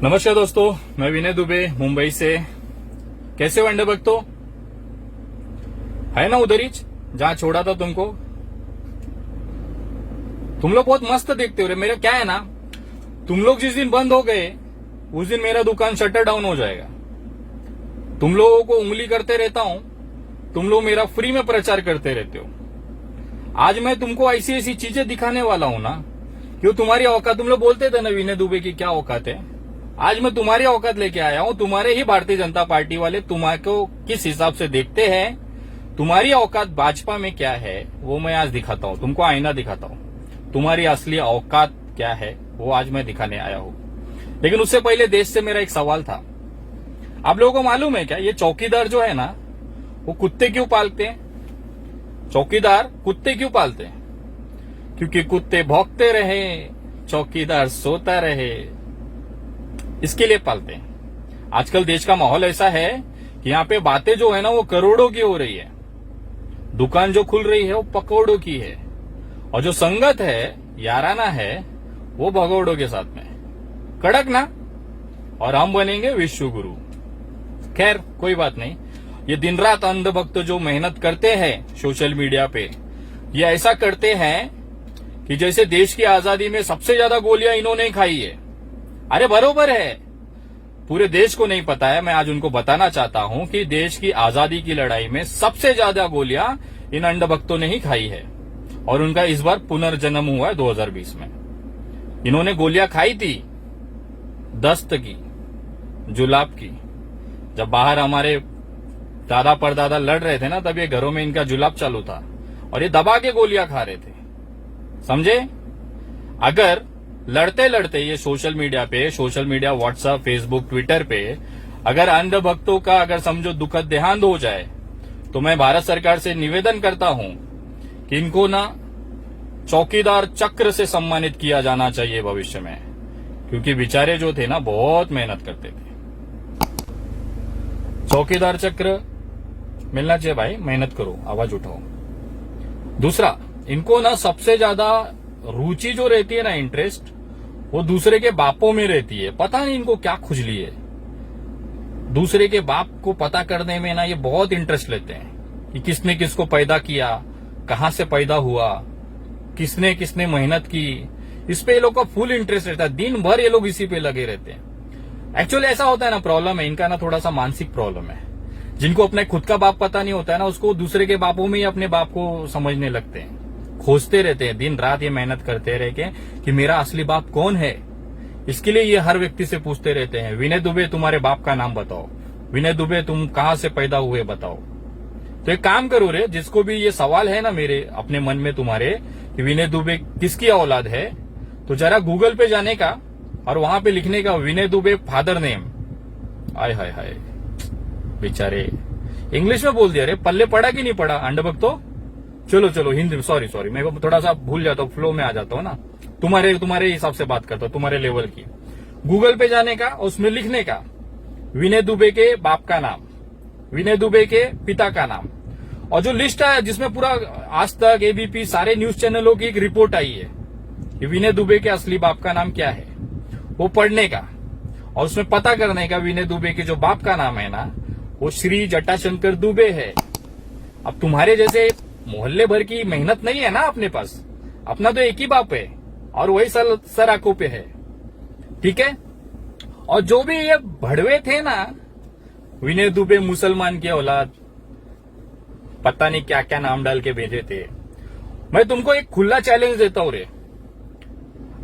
नमस्कार दोस्तों, मैं विनय दुबे मुंबई से। कैसे हो अंडे भक्तों? है ना उधर ही जहां छोड़ा था तुमको। तुम लोग बहुत मस्त देखते हो रे। मेरा क्या है ना, तुम लोग जिस दिन बंद हो गए उस दिन मेरा दुकान शटर डाउन हो जाएगा। तुम लोगों को उंगली करते रहता हूं, तुम लोग मेरा फ्री में प्रचार करते रहते हो। आज मैं तुमको ऐसी ऐसी चीजें दिखाने वाला हूं ना, क्यों तुम्हारी औकात। तुम लोग बोलते थे ना विनय दुबे की क्या औकात है। आज मैं तुम्हारी औकात लेके आया हूं। तुम्हारे ही भारतीय जनता पार्टी वाले तुम्हारे किस हिसाब से देखते हैं, तुम्हारी औकात भाजपा में क्या है वो मैं आज दिखाता हूं। तुमको आईना दिखाता हूं। तुम्हारी असली औकात क्या है वो आज मैं दिखाने आया हूं। लेकिन उससे पहले देश से मेरा एक सवाल था। आप लोगों को मालूम है क्या, ये चौकीदार जो है ना, वो कुत्ते क्यों पालते हैं? चौकीदार कुत्ते क्यों पालते हैं? क्योंकि कुत्ते भौंकते रहे, चौकीदार सोता रहे, इसके लिए पालते हैं। आजकल देश का माहौल ऐसा है कि यहाँ पे बातें जो है ना वो करोड़ों की हो रही है। दुकान जो खुल रही है वो पकौड़ों की है, और जो संगत है, याराना है, वो भगौड़ों के साथ में। कड़क ना। और हम बनेंगे विश्व गुरु। खैर कोई बात नहीं। ये दिन रात अंधभक्त जो मेहनत करते हैं सोशल मीडिया पे, ये ऐसा करते हैं कि जैसे देश की आजादी में सबसे ज्यादा गोलियां इन्होंने खाई है। अरे बरोबर है, पूरे देश को नहीं पता है। मैं आज उनको बताना चाहता हूं कि देश की आजादी की लड़ाई में सबसे ज्यादा गोलियां इन अंधभक्तों ने ही खाई है, और उनका इस बार पुनर्जन्म हुआ है 2020 में। इन्होंने गोलियां खाई थी दस्त की, जुलाब की। जब बाहर हमारे दादा परदादा लड़ रहे थे ना, तब ये घरों में इनका जुलाब चालू था और ये दबा के गोलियां खा रहे थे। समझे? अगर लड़ते लड़ते ये social media WhatsApp, Facebook, Twitter पे अगर अंधभक्तों का अगर समझो दुखद देहांत हो जाए, तो मैं भारत सरकार से निवेदन करता हूं कि इनको ना चौकीदार चक्र से सम्मानित किया जाना चाहिए भविष्य में, क्योंकि बेचारे जो थे ना बहुत मेहनत करते थे। चौकीदार चक्र मिलना चाहिए भाई। मेहनत करो, आवाज उठाओ। दूसरा, इनको ना सबसे ज्यादा रुचि जो रहती है ना, इंटरेस्ट, वो दूसरे के बापों में रहती है। पता नहीं इनको क्या खुजली है। दूसरे के बाप को पता करने में ना ये बहुत इंटरेस्ट लेते हैं कि किसने किसको पैदा किया, कहां से पैदा हुआ, किसने किसने मेहनत की। इस पे ये लोग का फुल इंटरेस्ट रहता है। दिन भर ये लोग इसी पे लगे रहते हैं। एक्चुअली ऐसा होता है ना, प्रॉब्लम है इनका ना, थोड़ा सा मानसिक प्रॉब्लम है। जिनको अपने खुद का बाप पता नहीं होता है ना, उसको दूसरे के बापों में ही अपने बाप को समझने लगते हैं। खोजते रहते हैं दिन रात, ये मेहनत करते रह के कि मेरा असली बाप कौन है। इसके लिए ये हर व्यक्ति से पूछते रहते हैं, विनय दुबे तुम्हारे बाप का नाम बताओ, विनय दुबे तुम कहां से पैदा हुए बताओ। तो एक काम करो रे, जिसको भी ये सवाल है ना मेरे अपने मन में तुम्हारे कि विनय दुबे किसकी औलाद है, तो जरा गूगल पे जाने का और वहां पे लिखने का विनय दुबे फादर नेम। आय हाय हाय, बेचारे इंग्लिश में बोल दिया रे। पल्ले पड़ा कि नहीं पड़ा अंडभक्तों? चलो हिंदी में, सॉरी, मैं थोड़ा सा भूल जाता हूँ, फ्लो में आ जाता हूँ ना। तुम्हारे हिसाब से बात करता हूँ, तुम्हारे लेवल की। गूगल पे जाने का, उसमें लिखने का विनय दुबे के बाप का नाम, विनय दुबे के पिता का नाम, और जो लिस्ट है जिसमें पूरा आज तक, एबीपी, सारे न्यूज चैनलों की एक रिपोर्ट आई है कि विनय दुबे के असली बाप का नाम क्या है, वो पढ़ने का और उसमें पता करने का विनय दुबे के जो बाप का नाम है ना, वो श्री जटाशंकर दुबे है। अब तुम्हारे जैसे मोहल्ले भर की मेहनत नहीं है ना अपने पास। अपना तो एक ही बाप है और वही सर आंखों पे है। ठीक है? और जो भी ये भड़वे थे ना, विनय दुबे मुसलमान की औलाद, पता नहीं क्या क्या नाम डाल के भेजे थे। मैं तुमको एक खुला चैलेंज देता हूं रे,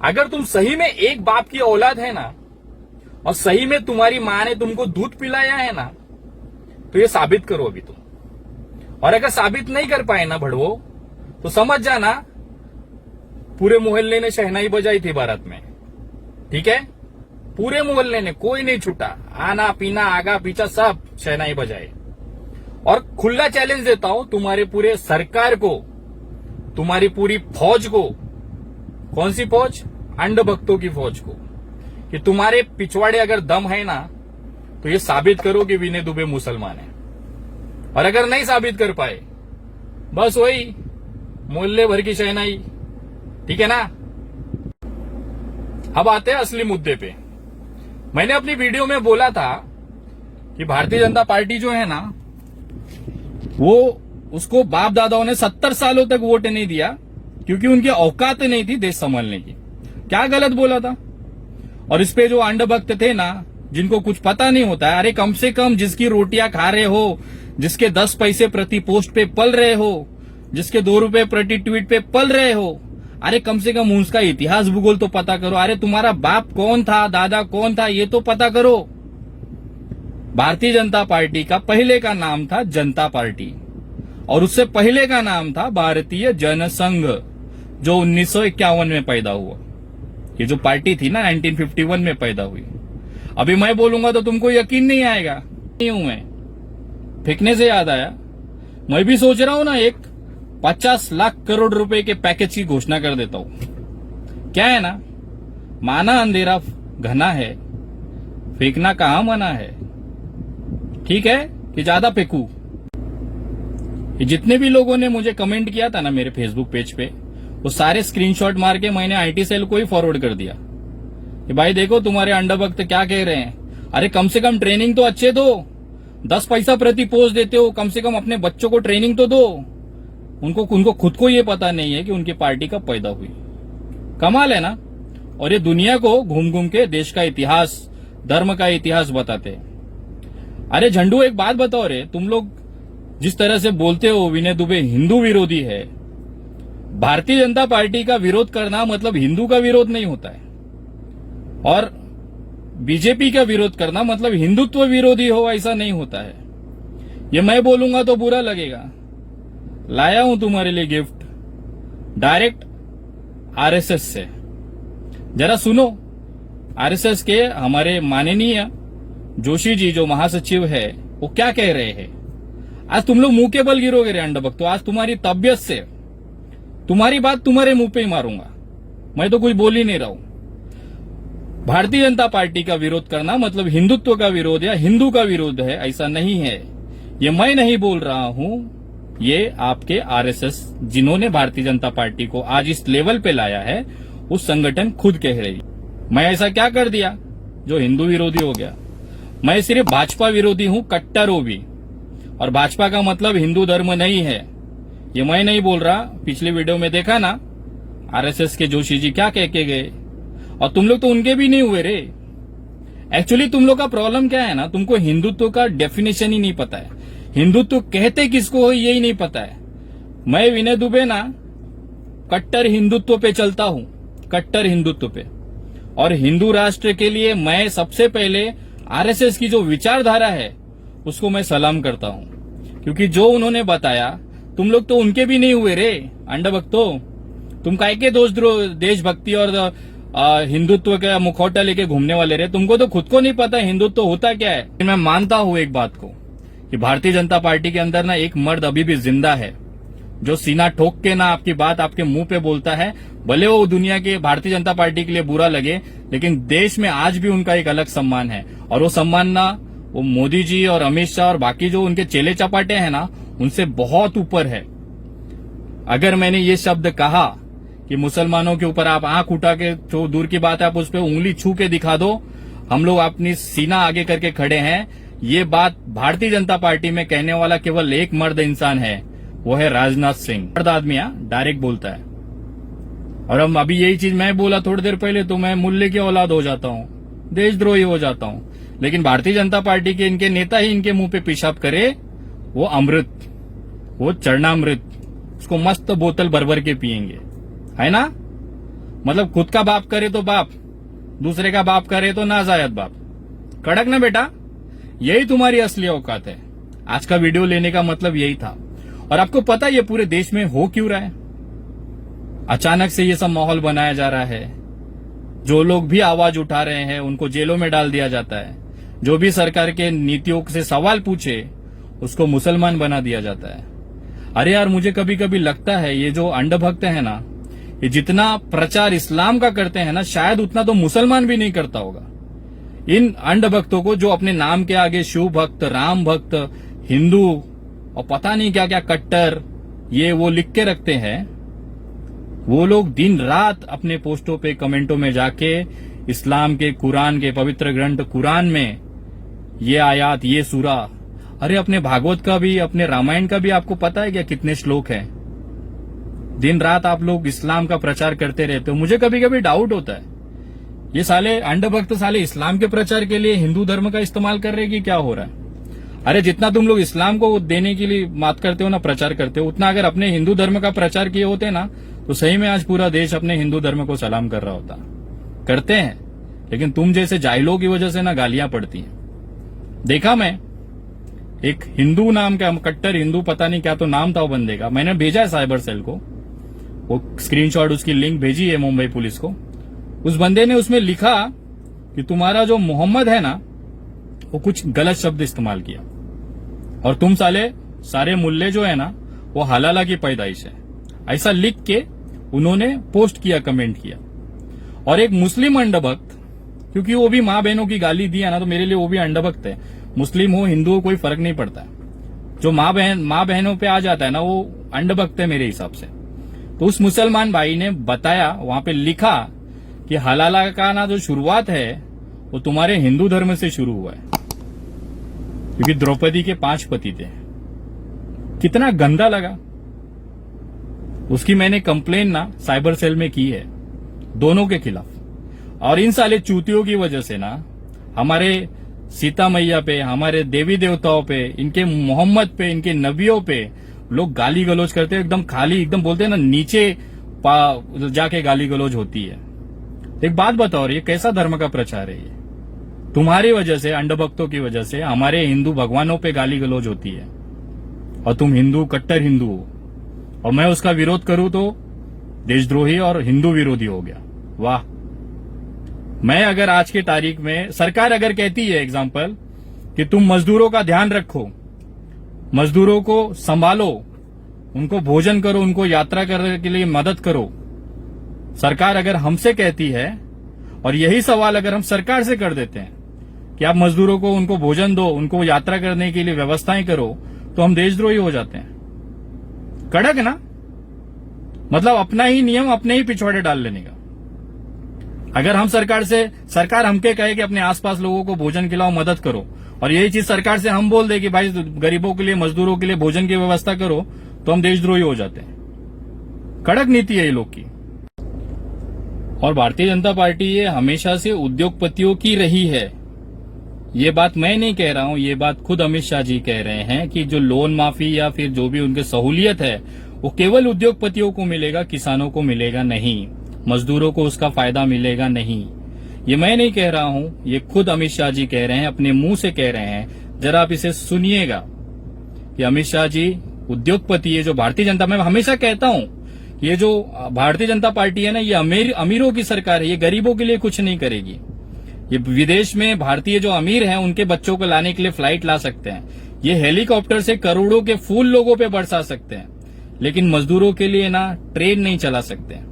अगर तुम सही में एक बाप की औलाद है ना, और सही में तुम्हारी मां ने तुमको दूध पिलाया है ना, तो ये साबित करो अभी तुम। और अगर साबित नहीं कर पाए ना भड़वो, तो समझ जाना पूरे मोहल्ले ने शहनाई बजाई थी भारत में। ठीक है? पूरे मोहल्ले ने, कोई नहीं छूटा। आना पीना आगा पीछा सब शहनाई बजाए। और खुला चैलेंज देता हूं तुम्हारे पूरे सरकार को, तुम्हारी पूरी फौज को। कौन सी फौज? अंधभक्तों की फौज को, कि तुम्हारे पिछवाड़े अगर दम है ना, तो ये साबित करो कि विनय दुबे मुसलमान है। और अगर नहीं साबित कर पाए, बस वही मोहल्ले भर की शहनाई। ठीक है ना? अब आते हैं असली मुद्दे पे। मैंने अपनी वीडियो में बोला था कि भारतीय जनता पार्टी जो है ना, वो उसको बाप दादाओं ने 70 सालों तक वोट नहीं दिया क्योंकि उनकी औकात नहीं थी देश संभालने की। क्या गलत बोला था? और इस पे जो अंधभक्त थे ना, जिनको कुछ पता नहीं होता है, अरे कम से कम जिसकी रोटियां खा रहे हो, जिसके 10 पैसे प्रति पोस्ट पे पल रहे हो, जिसके 2 रुपए प्रति ट्वीट पे पल रहे हो, अरे कम से कम उसका इतिहास भूगोल तो पता करो। अरे तुम्हारा बाप कौन था, दादा कौन था, ये तो पता करो। भारतीय जनता पार्टी का पहले का नाम था जनता पार्टी और उससे पहले का नाम था भारतीय जनसंघ, जो 1951 में पैदा हुआ। ये जो पार्टी थी ना 1951 में पैदा हुई। अभी मैं बोलूंगा तो तुमको यकीन नहीं आएगा। नहीं हूं मैं, फेंकने से याद आया, मैं भी सोच रहा हूं ना एक 50 लाख करोड़ रुपए के पैकेज की घोषणा कर देता हूं। क्या है ना, माना अंधेरा घना है, फेंकना कहां मना है। ठीक है कि ज्यादा फेंकू? जितने भी लोगों ने मुझे कमेंट किया था ना मेरे फेसबुक पेज पे, वो सारे स्क्रीनशॉट मार के मैंने आईटी सेल को ही फॉरवर्ड कर दिया कि भाई देखो तुम्हारे अंडभक्त क्या कह रहे हैं। अरे कम से कम ट्रेनिंग तो अच्छे दो। 10 पैसा प्रति पोस्ट देते हो, कम से कम अपने बच्चों को ट्रेनिंग तो दो। उनको खुद को ये पता नहीं है कि उनकी पार्टी कब पैदा हुई। कमाल है ना। और ये दुनिया को घूम घूम के देश का इतिहास, धर्म का इतिहास बताते हैं। अरे झंडू एक बात बताओ रे, तुम लोग जिस तरह से बोलते हो विनय दुबे हिंदू विरोधी है, भारतीय जनता पार्टी का विरोध करना मतलब हिंदू का विरोध नहीं होता है, और बीजेपी का विरोध करना मतलब हिंदुत्व विरोधी हो ऐसा नहीं होता है। ये मैं बोलूंगा तो बुरा लगेगा। लाया हूं तुम्हारे लिए गिफ्ट डायरेक्ट आरएसएस से। जरा सुनो, आरएसएस के हमारे माननीय जोशी जी जो महासचिव है वो क्या कह रहे हैं। आज तुम लोग मुंह के बल गिरोगे रे अंडभक्त। तो आज तुम्हारी तबियत से तुम्हारी बात तुम्हारे मुंह पे ही मारूंगा। मैं तो कुछ बोल ही नहीं रहा हूं। भारतीय जनता पार्टी का विरोध करना मतलब हिंदुत्व का विरोध या हिंदू का विरोध है, ऐसा नहीं है। ये मैं नहीं बोल रहा हूं, ये आपके आरएसएस जिन्होंने भारतीय जनता पार्टी को आज इस लेवल पे लाया है उस संगठन खुद कह रही। मैं ऐसा क्या कर दिया जो हिंदू विरोधी हो गया? मैं सिर्फ भाजपा विरोधी हूं, कट्टर हो भी। और भाजपा का मतलब हिंदू धर्म नहीं है, ये मैं नहीं बोल रहा। पिछली वीडियो में देखा ना आरएसएस के जोशी जी क्या कह के गए। और तुम लोग तो उनके भी नहीं हुए रे। एक्चुअली तुम लोग का प्रॉब्लम क्या है ना, तुमको हिंदुत्व का डेफिनेशन ही नहीं पता है। हिंदुत्व कहते किसको हो यही नहीं पता है। मैं विनय दुबे ना कट्टर हिंदुत्व पे चलता हूं, कट्टर हिंदुत्व पे। और हिंदू राष्ट्र के लिए मैं सबसे पहले आरएसएस की जो विचारधारा है उसको मैं सलाम करता हूं, क्योंकि जो उन्होंने बताया, तुम लोग तो उनके भी नहीं हुए रे अंडभक्तो। तुम काय के देशभक्ति और हिंदुत्व का मुखौटा लेके घूमने वाले रे। तुमको तो खुद को नहीं पता हिंदुत्व होता क्या है। मैं मानता हूं एक बात को कि भारतीय जनता पार्टी के अंदर ना एक मर्द अभी भी जिंदा है जो सीना ठोक के ना आपकी बात आपके मुंह पे बोलता है। भले वो दुनिया के भारतीय जनता पार्टी के लिए बुरा लगे, लेकिन देश में आज भी उनका एक अलग सम्मान है। और वो सम्मान ना वो मोदी जी और अमित शाह और बाकी जो उनके चेले चपाटे हैं ना, उनसे बहुत ऊपर है। अगर मैंने ये शब्द कहा कि मुसलमानों के ऊपर आप आंख उठा के, जो दूर की बात है आप उस पर उंगली छू के दिखा दो, हम लोग अपनी सीना आगे करके खड़े हैं। ये बात भारतीय जनता पार्टी में कहने वाला केवल एक मर्द इंसान है, वो है राजनाथ सिंह। मर्द आदमी डायरेक्ट बोलता है। और हम अभी यही चीज मैं बोला थोड़ी देर पहले तो मैं मुल्ले की औलाद हो जाता हूं, देशद्रोही हो जाता हूं। लेकिन भारतीय जनता पार्टी के इनके नेता ही इनके मुंह पे पेशाब करे, वो अमृत, वो चरणामृत, उसको मस्त बोतल भर भर के पियेंगे, है ना। मतलब खुद का बाप करे तो बाप, दूसरे का बाप करे तो नाजायज बाप। कड़क ना बेटा, यही तुम्हारी असली औकात है। आज का वीडियो लेने का मतलब यही था। और आपको पता ये पूरे देश में हो क्यों रहा है? अचानक से ये सब माहौल बनाया जा रहा है। जो लोग भी आवाज उठा रहे हैं उनको जेलों में डाल दिया जाता है। जो भी सरकार के नीतियों से सवाल पूछे उसको मुसलमान बना दिया जाता है। अरे यार, मुझे कभी कभी लगता है ये जो अंधभक्त है ना, ये जितना प्रचार इस्लाम का करते हैं ना, शायद उतना तो मुसलमान भी नहीं करता होगा। इन अंधभक्तों को जो अपने नाम के आगे शिव भक्त, राम भक्त, हिंदू और पता नहीं क्या क्या कट्टर ये वो लिख के रखते हैं, वो लोग दिन रात अपने पोस्टों पे कमेंटों में जाके इस्लाम के कुरान के पवित्र ग्रंथ कुरान में ये आयात, ये सूरा, अरे अपने भागवत का भी, अपने रामायण का भी आपको पता है क्या कितने श्लोक हैं? दिन रात आप लोग इस्लाम का प्रचार करते रहते हो। मुझे कभी कभी डाउट होता है, ये साले अंधभक्त साले इस्लाम के प्रचार के लिए हिंदू धर्म का इस्तेमाल कर रहे हैं कि क्या हो रहा है? अरे जितना तुम लोग इस्लाम को देने के लिए बात करते हो ना, प्रचार करते हो, उतना अगर अपने हिंदू धर्म का प्रचार किए होते ना, तो सही में आज पूरा देश अपने हिंदू धर्म को सलाम कर रहा होता। करते हैं, लेकिन तुम जैसे जाहिलों की वजह से ना गालियां पड़ती हैं। देखा मैं एक हिंदू नाम का, कट्टर हिंदू, पता नहीं क्या तो नाम था वो बंदे का, मैंने भेजा है साइबर सेल को, वो स्क्रीनशॉट, उसकी लिंक भेजी है मुंबई पुलिस को। उस बंदे ने उसमें लिखा कि तुम्हारा जो मोहम्मद है ना, वो कुछ गलत शब्द इस्तेमाल किया, और तुम सारे मुल्ले जो है ना, वो हलाला की पैदाइश है, ऐसा लिख के उन्होंने पोस्ट किया, कमेंट किया। और एक मुस्लिम अंधभक्त, क्योंकि वो भी माँ बहनों की गाली दिया ना, तो मेरे लिए वो भी अंधभक्त है। मुस्लिम हो हिंदू हो कोई फर्क नहीं पड़ता है, जो माँ बहनों पे आ जाता है ना, वो अंधभक्त है मेरे हिसाब से। तो उस मुसलमान भाई ने बताया, वहां पे लिखा कि हलाला का ना जो शुरुआत है वो तुम्हारे हिंदू धर्म से शुरू हुआ है, क्योंकि द्रौपदी के 5 पति थे। कितना गंदा लगा। उसकी मैंने कंप्लेन ना साइबर सेल में की है, दोनों के खिलाफ। और इन साले चूतियों की वजह से ना हमारे सीता मैया पे, हमारे देवी देवताओं पे, इनके मोहम्मद पे, इनके नबियों पे लोग गाली गलौज करते हैं, एकदम खाली, एकदम बोलते हैं ना नीचे जाके गाली गलौज होती है। एक बात बताओ, ये कैसा धर्म का प्रचार है? ये तुम्हारी वजह से, अंधभक्तों की वजह से हमारे हिंदू भगवानों पे गाली गलौज होती है, और तुम हिंदू, कट्टर हिंदू हो, और मैं उसका विरोध करूं तो देशद्रोही और हिंदू विरोधी हो गया। वाह। मैं अगर आज की तारीख में, सरकार अगर कहती है एग्जाम्पल कि तुम मजदूरों का ध्यान रखो, मजदूरों को संभालो, उनको भोजन करो, उनको यात्रा करने के लिए मदद करो, सरकार अगर हमसे कहती है, और यही सवाल अगर हम सरकार से कर देते हैं कि आप मजदूरों को, उनको भोजन दो, उनको यात्रा करने के लिए व्यवस्थाएं करो, तो हम देशद्रोही हो जाते हैं। कड़क ना, मतलब अपना ही नियम अपने ही पिछवाड़े डाल लेने का। अगर हम सरकार हमके कहे कि अपने आसपास लोगों को भोजन खिलाओ, मदद करो, और यही चीज सरकार से हम बोल दे कि भाई गरीबों के लिए, मजदूरों के लिए भोजन की व्यवस्था करो, तो हम देशद्रोही हो जाते हैं। कड़क नीति है ये लोग की। और भारतीय जनता पार्टी ये हमेशा से उद्योगपतियों की रही है। ये बात मैं नहीं कह रहा हूं, ये बात खुद अमित शाह जी कह रहे हैं कि जो लोन माफी या फिर जो भी उनके सहूलियत है, वो केवल उद्योगपतियों को मिलेगा, किसानों को मिलेगा नहीं, मजदूरों को उसका फायदा मिलेगा नहीं। ये मैं नहीं कह रहा हूं, ये खुद अमित शाह जी कह रहे हैं, अपने मुंह से कह रहे हैं। जरा आप इसे सुनिएगा कि अमित शाह जी उद्योगपति है, जो भारतीय जनता, मैं हमेशा कहता हूं, ये जो भारतीय जनता पार्टी है ना, ये अमीरों की सरकार है, ये गरीबों के लिए कुछ नहीं करेगी। ये विदेश में भारतीय जो अमीर हैं, उनके बच्चों को लाने के लिए फ्लाइट ला सकते हैं, ये हेलीकॉप्टर से करोड़ों के फूल लोगों पे बरसा सकते हैं, लेकिन मजदूरों के लिए ना ट्रेन नहीं चला सकते।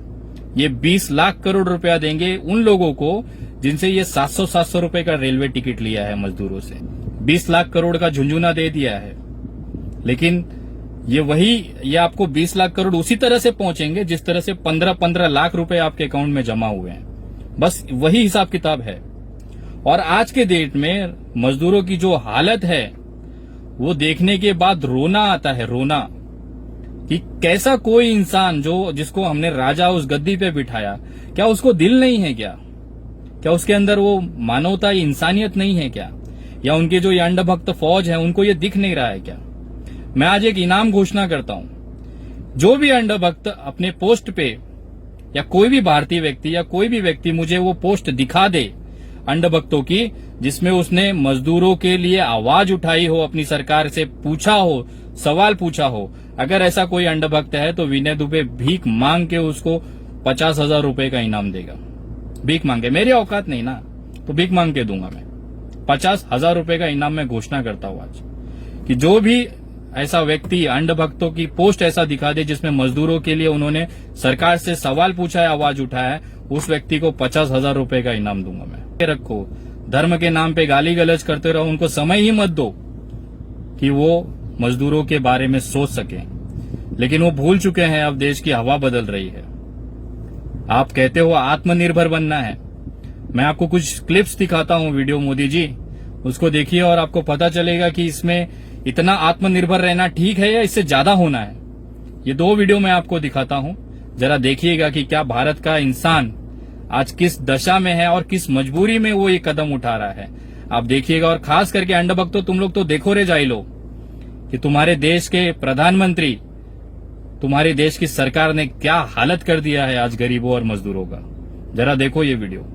ये 20 लाख करोड़ रुपया देंगे उन लोगों को जिनसे ये 700 रुपए का रेलवे टिकट लिया है मजदूरों से, 20 लाख करोड़ का झुंझुना दे दिया है। लेकिन ये आपको 20 लाख करोड़ उसी तरह से पहुंचेंगे जिस तरह से 15 लाख रुपए आपके अकाउंट में जमा हुए हैं। बस वही हिसाब किताब है। और आज के डेट में मजदूरों की जो हालत है, वो देखने के बाद रोना आता है, रोना, कि कैसा कोई इंसान जिसको हमने राजा उस गद्दी पे बिठाया, क्या उसको दिल नहीं है क्या? क्या उसके अंदर वो मानवता, इंसानियत नहीं है क्या? या उनके जो ये अंधभक्त फौज है, उनको ये दिख नहीं रहा है क्या? मैं आज एक इनाम घोषणा करता हूं, जो भी अंधभक्त अपने पोस्ट पे, या कोई भी भारतीय व्यक्ति या कोई भी व्यक्ति मुझे वो पोस्ट दिखा दे अंधभक्तों की, जिसमें उसने मजदूरों के लिए आवाज उठाई हो, अपनी सरकार से पूछा हो, सवाल पूछा हो, अगर ऐसा कोई अंधभक्त है तो विनय दुबे भीख मांग के उसको 50,000 रुपए का इनाम देगा। भीख मांगे, मेरी औकात नहीं ना, तो भीख मांग के दूंगा मैं। 50,000 रुपए का इनाम मैं घोषणा करता हूं आज, कि जो भी ऐसा व्यक्ति अंधभक्तों की पोस्ट ऐसा दिखा दे जिसमें मजदूरों के लिए उन्होंने सरकार से सवाल पूछा है, आवाज उठाया है, उस व्यक्ति को 50,000 रुपए का इनाम दूंगा मैं। रखो, धर्म के नाम पे गाली गलौज करते रहो, उनको समय ही मत दो कि वो मजदूरों के बारे में सोच सके। लेकिन वो भूल चुके हैं, अब देश की हवा बदल रही है। आप कहते हो आत्मनिर्भर बनना है, मैं आपको कुछ क्लिप्स दिखाता हूं वीडियो, मोदी जी उसको देखिए और आपको पता चलेगा कि इसमें इतना आत्मनिर्भर रहना ठीक है या इससे ज्यादा होना है। ये 2 वीडियो मैं आपको दिखाता हूं, जरा देखिएगा कि क्या भारत का इंसान आज किस दशा में है और किस मजबूरी में वो ये कदम उठा रहा है। आप देखिएगा। और खास करके अंडभक्तों, तुम लोग तो देखो रे जाई लो कि तुम्हारे देश के प्रधानमंत्री, तुम्हारे देश की सरकार ने क्या हालत कर दिया है आज गरीबों और मजदूरों का। जरा देखो ये वीडियो।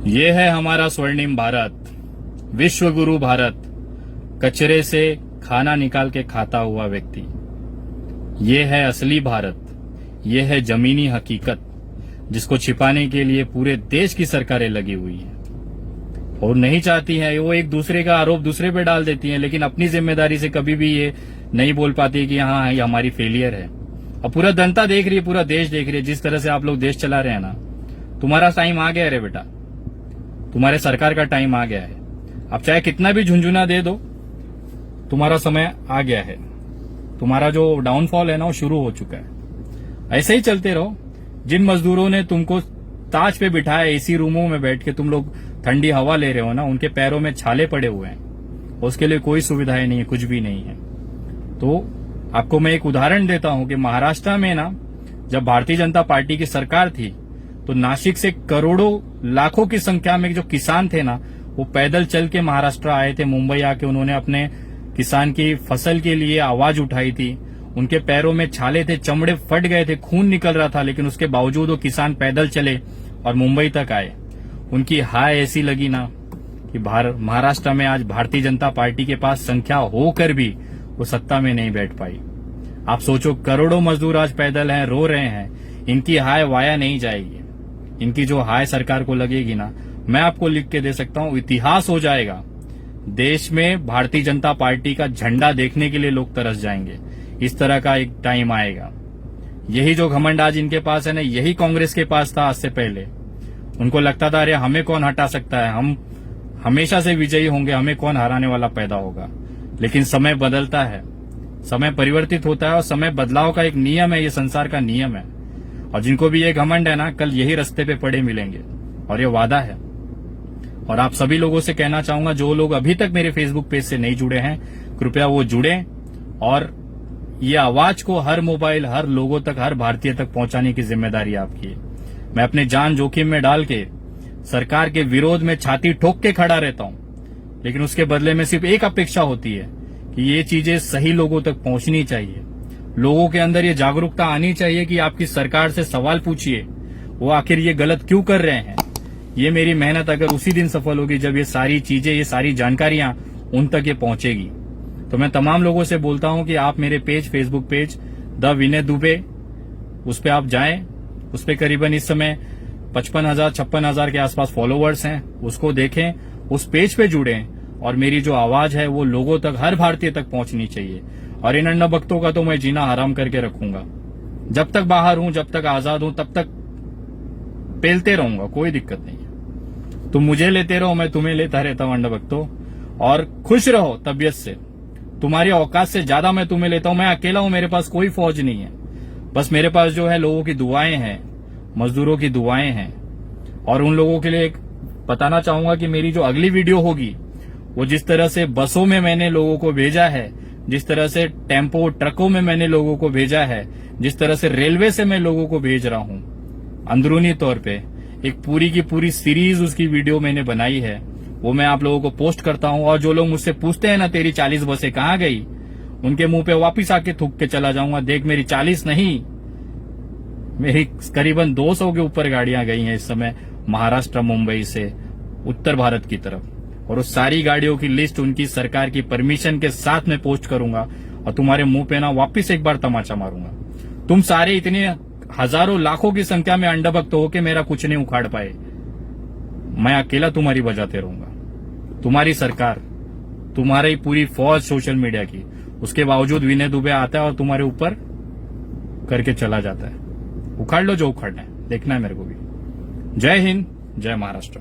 ये है हमारा स्वर्णिम भारत, विश्व गुरु भारत, कचरे से खाना निकाल के खाता हुआ व्यक्ति। ये है असली भारत, ये है जमीनी हकीकत, जिसको छिपाने के लिए पूरे देश की सरकारें लगी हुई हैं और नहीं चाहती हैं। वो एक दूसरे का आरोप दूसरे पे डाल देती हैं, लेकिन अपनी जिम्मेदारी से कभी भी ये नहीं बोल पाती कि हाँ ये हमारी फेलियर है। और पूरा जनता देख रही है, पूरा देश देख रही है जिस तरह से आप लोग देश चला रहे हैं ना। तुम्हारा टाइम आ गया रे बेटा, तुम्हारे सरकार का टाइम आ गया है। अब चाहे कितना भी झुंझुना दे दो, तुम्हारा समय आ गया है। तुम्हारा जो डाउनफॉल है ना वो शुरू हो चुका है। ऐसे ही चलते रहो। जिन मजदूरों ने तुमको ताज पे बिठाया, एसी रूमों में बैठ के तुम लोग ठंडी हवा ले रहे हो ना, उनके पैरों में छाले पड़े हुए हैं। उसके लिए कोई सुविधाएं नहीं है, कुछ भी नहीं है। तो आपको मैं एक उदाहरण देता हूं कि महाराष्ट्र में ना, जब भारतीय जनता पार्टी की सरकार थी, तो नासिक से करोड़ों लाखों की संख्या में जो किसान थे ना, वो पैदल चल के महाराष्ट्र आए थे। मुंबई आके उन्होंने अपने किसान की फसल के लिए आवाज उठाई थी। उनके पैरों में छाले थे, चमड़े फट गए थे, खून निकल रहा था, लेकिन उसके बावजूद वो किसान पैदल चले और मुंबई तक आए। उनकी हाय ऐसी लगी ना कि महाराष्ट्र में आज भारतीय जनता पार्टी के पास संख्या होकर भी वो सत्ता में नहीं बैठ पाई। आप सोचो, करोड़ों मजदूर आज पैदल हैं, रो रहे हैं। इनकी हाय वाया नहीं जाएगी। इनकी जो हाय सरकार को लगेगी ना, मैं आपको लिख के दे सकता हूं, इतिहास हो जाएगा। देश में भारतीय जनता पार्टी का झंडा देखने के लिए लोग तरस जाएंगे। इस तरह का एक टाइम आएगा। यही जो घमंड आज इनके पास है ना, यही कांग्रेस के पास था आज से पहले। उनको लगता था अरे हमें कौन हटा सकता है, हम हमेशा से विजयी होंगे, हमें कौन हराने वाला पैदा होगा। लेकिन समय बदलता है, समय परिवर्तित होता है और समय बदलाव का एक नियम है, ये संसार का नियम है। और जिनको भी ये घमंड है ना, कल यही रास्ते पे पड़े मिलेंगे और ये वादा है। और आप सभी लोगों से कहना चाहूंगा, जो लोग अभी तक मेरे फेसबुक पेज से नहीं जुड़े हैं, कृपया वो जुड़ें और ये आवाज को हर मोबाइल, हर लोगों तक, हर भारतीय तक पहुंचाने की जिम्मेदारी आपकी है। मैं अपने जान जोखिम में डाल के सरकार के विरोध में छाती ठोक के खड़ा रहता हूं, लेकिन उसके बदले में सिर्फ एक अपेक्षा होती है कि ये चीजें सही लोगों तक पहुंचनी चाहिए। लोगों के अंदर ये जागरूकता आनी चाहिए कि आपकी सरकार से सवाल पूछिए, वो आखिर ये गलत क्यों कर रहे हैं। ये मेरी मेहनत अगर उसी दिन सफल होगी जब ये सारी चीजें, ये सारी जानकारियां उन तक ये पहुंचेगी। तो मैं तमाम लोगों से बोलता हूं कि आप मेरे पेज, फेसबुक पेज द विनय दुबे, उस पर आप जाएं। उस पर करीबन इस समय 55,000-56,000 के आसपास फॉलोवर्स हैं। उसको देखें, उस पेज पे जुड़ें और मेरी जो आवाज है वो लोगों तक, हर भारतीय तक पहुंचनी चाहिए। और इन अन्ना भक्तों का तो मैं जीना हराम करके रखूंगा। जब तक बाहर हूं, जब तक आजाद हूं, तब तक पेलते रहूंगा, कोई दिक्कत नहीं है। तुम मुझे लेते रहो, मैं तुम्हें लेता रहता हूं अन्ना भक्तों। और खुश रहो तबीयत से, तुम्हारी औकात से ज्यादा मैं तुम्हें लेता हूं। मैं अकेला हूं, मेरे पास कोई फौज नहीं है। बस मेरे पास जो है लोगों की दुआएं हैं, मजदूरों की दुआएं हैं। और उन लोगों के लिए एक बताना चाहूंगा कि मेरी जो अगली वीडियो होगी, वो जिस तरह से बसों में मैंने लोगों को भेजा है, जिस तरह से टेम्पो ट्रकों में मैंने लोगों को भेजा है, जिस तरह से रेलवे से मैं लोगों को भेज रहा हूं, अंदरूनी तौर पे एक पूरी की पूरी सीरीज उसकी वीडियो मैंने बनाई है, वो मैं आप लोगों को पोस्ट करता हूं। और जो लोग मुझसे पूछते हैं ना तेरी 40 बसें कहां गई, उनके मुंह पे वापिस आके थूक के चला जाऊंगा। देख, मेरी 40 नहीं, मेरी करीबन 200 के ऊपर गाड़ियां गई हैं इस समय महाराष्ट्र मुंबई से उत्तर भारत की तरफ, और उस सारी गाड़ियों की लिस्ट उनकी सरकार की परमिशन के साथ मैं पोस्ट करूंगा और तुम्हारे मुंह पे ना वापिस एक बार तमाचा मारूंगा। तुम सारे इतने हजारों लाखों की संख्या में अंडभक्त हो के मेरा कुछ नहीं उखाड़ पाए, मैं अकेला तुम्हारी बजाते रहूंगा। तुम्हारी सरकार, तुम्हारी पूरी फौज सोशल मीडिया की, उसके बावजूद विनय दुबे आता है और तुम्हारे ऊपर करके चला जाता है। उखाड़ लो जो उखाड़ना है, देखना है मेरे को भी। जय हिंद, जय महाराष्ट्र।